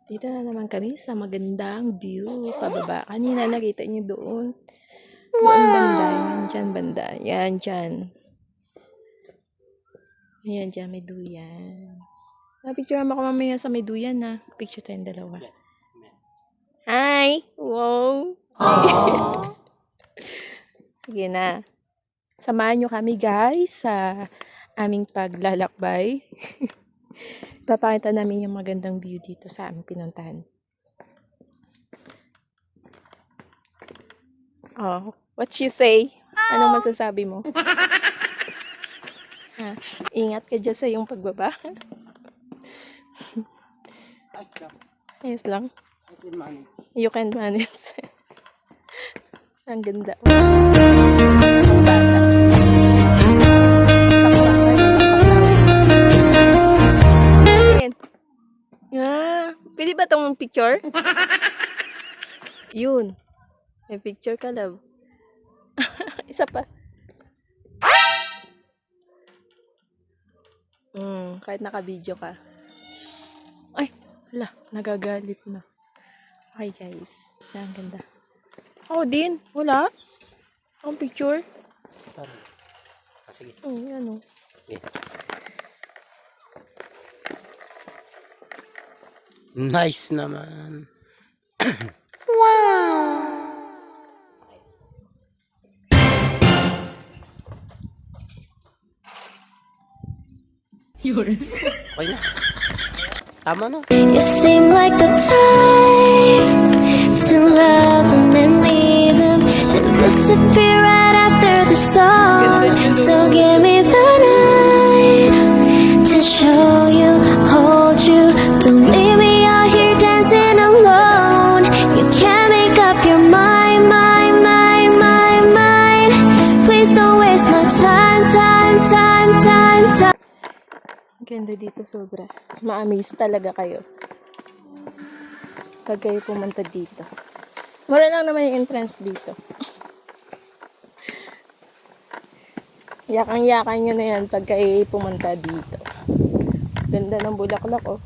Dito na naman kami sa magandang view. Pababa. Kanina nakita niyo doon. Doon banda. Yan dyan banda. Yan dyan. Ayan dyan may duyan. Picture mo ako mamaya sa may duyan na. Picture tayong dalawa. Hi! Wow! Sige na. Samahan nyo kami guys sa aming paglalakbay. Papakita namin yung magandang view dito sa aming pinuntahan. Oh, what you say? Anong masasabi mo? Ha? Ingat ka dyan sa iyong pagbaba. Ayos lang. You can manage. Ang ganda. Ang bata. Pwede ba itong picture? Yun. May picture ka, love. Isa pa. Kahit naka-video ka. Ay, hala, nagagalit na. Okay, guys. Yan, ganda. Ako din. Wala. Ang picture. Sige. Yan o. Yeah. Nice naman. Wow! Yun. Okay na. Tama na. You seem like the type to love him and leave him and disappear right after the song. So give me the night to show you, hold you. Don't leave me out here dancing alone. You can't make up your mind, mind, mind, mind, mind. Please don't waste my time, time, time, time, time. Ganda dito sobra. Ma-amaze talaga kayo. Pag kayo pumunta dito. Mura lang naman yung entrance dito. Yakang-yakan nyo na yan pag kayo pumunta dito. Ganda ng bulaklak, oh.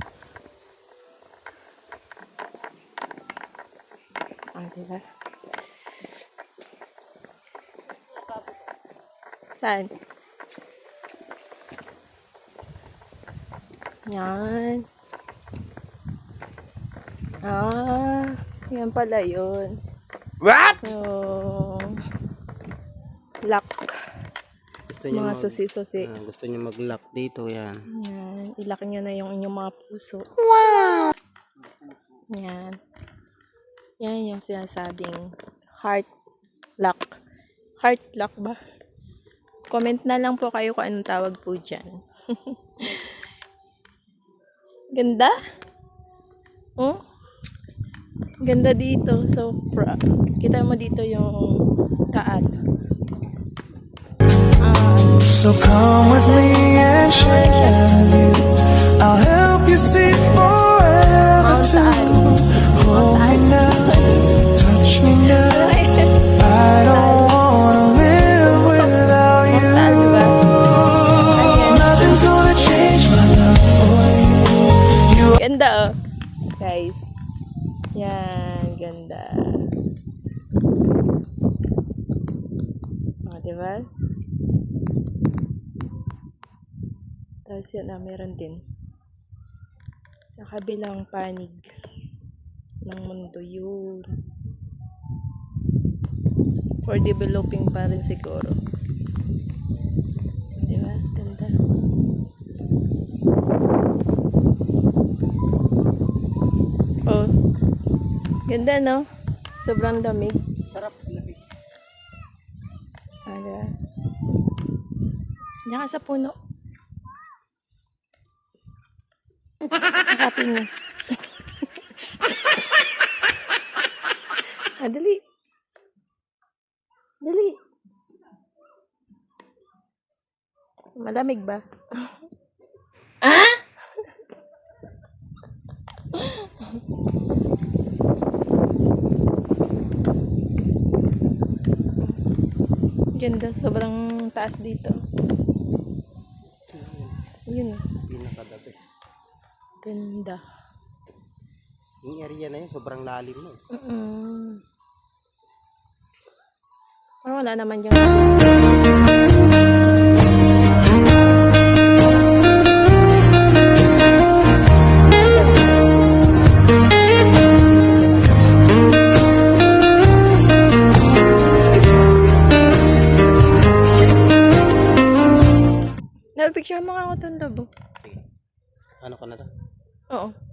Ah, diba? Saan? Yan. Yan pala yun. What? So, lock. Gusto niyo Mga susi-susi. gusto niyo mag-lock dito, yan. Yan. Ilock nyo na yung inyong mga puso. Wow! Yan. Yan yung sinasabing heart lock. Heart lock ba? Comment na lang po kayo kung anong tawag po dyan. Ganda? Oh? Ganda dito. So, kita mo dito yung taan. So come with me and share. I'll help you see forever too. Hold me now, touch me now. I don't wanna live without you. Nothing's gonna change my love for you. Ganda, oh. Guys. Yan, ganda. Oh, diba? Tapos yan, meron din. Sa kabilang panig ng mundo yun. For developing pa rin siguro. Diba? Ganda. Oh. Ganda, no? Sobrang lamig. Sarap, lamig. Diba? Diyan ka sa puno. Nakapin mo. Dali. Dali. Malamig ba? Ah? Ganda, sobrang taas dito. Yun. Pinakadabi. Ganda. Yung area na yun, sobrang lalim na eh. Parang wala naman yung... Napipicture mo nga ako doon, Dabo. Sige. Ano ka na to? Oo.